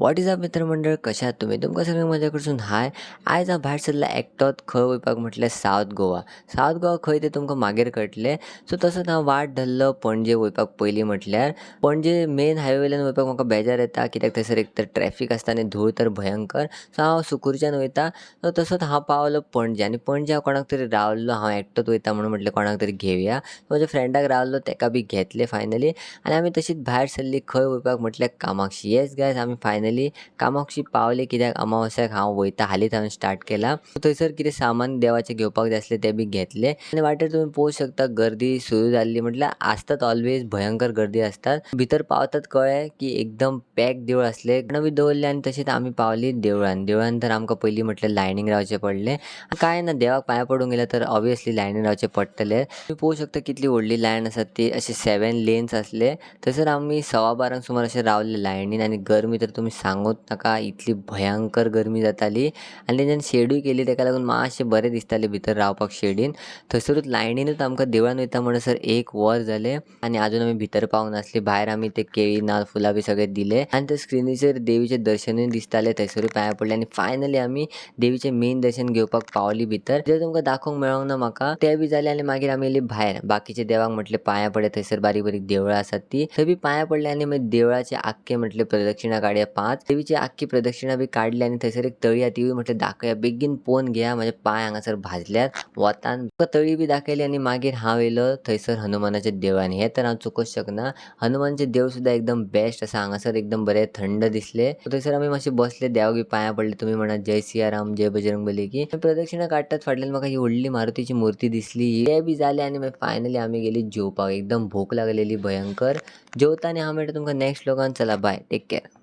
What is up मित्रमंडळ, कशा आहात तुम्ही? तुमका सगळे मजा करसून हाय. आयज हांव भायर सरला एकटोच खंय वयपाक म्हटल्यार सावथ गोवा. सावथ गोवा खंय तें तुमकां मागीर कळटलें. सो तसोच हांव वाट धरलो पणजे वयपाक पयलीं म्हटल्यार. पणजे मेन हायवे वयल्यान वयपाक म्हाका बेजार येता, कित्याक थंयसर एक तर ट्रॅफिक आसता आनी धूळ तर भयंकर. सो हांव सुकुरच्यान वयता. सो तसोच हांव पावलो पणजे आनी पणजे हांव कोणाक तरी रावल्लो. हांव एकटोच वयता म्हणून म्हटलें कोणाक तरी घेवया. म्हज्या फ्रेंडाक रावल्लो, तेका बी घेतलें फायनली आनी आमी तशीच भायर सरलीं खंय वयपाक म्हटल्यार कामाक्षी. येस गायज, आमी फायनली कामाक्षी पावले, कित्याक अमावस्याक हांव वयता, हालींच हांवें स्टार्ट केला. थंयसर कितें सामान देवाचें घेवपाक जाय आसलें तें बी घेतलें आनी वाटेर तुमी पळोवंक शकता गर्दी सुरू जाल्ली. म्हटल्यार आसतात ऑलवेज भयंकर गर्दी आसतात. भितर पावतात कळ्ळें की एकदम पॅक देवूळ आसलें. गाणं बी दवरलें आनी तशींच आमी पावलीं देवळान. देवळान तर आमकां पयलीं म्हटल्यार लायनीक रावचें पडलें. कांय ना, देवाक पांयां पडूंक गेल्यार तर ऑब्वियसली लायनीन रावचें पडटलें. तुमी पळोवंक शकता कितली व्हडली लायन आसा ती. अशे 7 लेन्स आसले. थंयसर आमी 12:15 सुमार अशे रावले लायनीन आनी गरमी तर तुमी सांगूच नाका, इतली भयंकर गरमी जाताली. आनी तेंच्यान शेडूय केली, तेका लागून मातशें बरें दिसतालें भितर रावपाक शेडीन. थंयसरूच लायनीनूच आमकां देवळान वयता म्हणसर 1 वर जालें आनी आजून आमी भितर पावूंक नासलीं. भायर आमी ते केळी, नाल्ल, फुलां बी सगळें दिलें आनी त्या स्क्रिनीचेर देवीचें दर्शनूय दिसतालें. थंयसरूय पांयां पडले आनी फायनली आमी देवीचें मेन दर्शन घेवपाक पावलीं भितर. जें तुमकां दाखोवंक मेळोंक ना म्हाका, तें बी जालें आनी मागीर आमी येयलीं भायर. बाकीच्या देवाक म्हटलें पांयां पडया. थंयसर बारीक बारीक देवळां आसात तीं, थंय बी पांयां पडले आनी मागीर देवळाचे आख्खे म्हटलें प्रदक्षिणा काडया 5. देवीची आख्खी प्रदक्षिणा बी काडली आनी थंयसर एक तळी आहा ती म्हटलें दाखया, बेगीन पोवन घेया, म्हाजे पांय हांगासर भाजल्यात वतान. तुका तळी बी दाखयली आनी मागीर हांव येयलो थंयसर हनुमानाच्या देवळान. हें तर हांव चुकोवंच शकना. हनुमानचें देवूळ सुद्दां एकदम बेस्ट आसा. हांगासर एकदम बरें थंड दिसलें. थंयसर आमी मातशे बसले, देवाक बी पांयां पडले. तुमी म्हणा जय सियाराम, जय बजरंग बली की. प्रदक्षिणा काडटात फाटल्यान म्हाका ही व्हडली मारुतीची मूर्ती दिसली. तें बी जालें आनी मागीर फायनली आमी गेलीं जेवपाक. एकदम भूक लागलेली भयंकर. जेवता आनी हांव मेळटा तुमकां नेक्स्ट व्लॉगान. चला बाय, टेक केअर.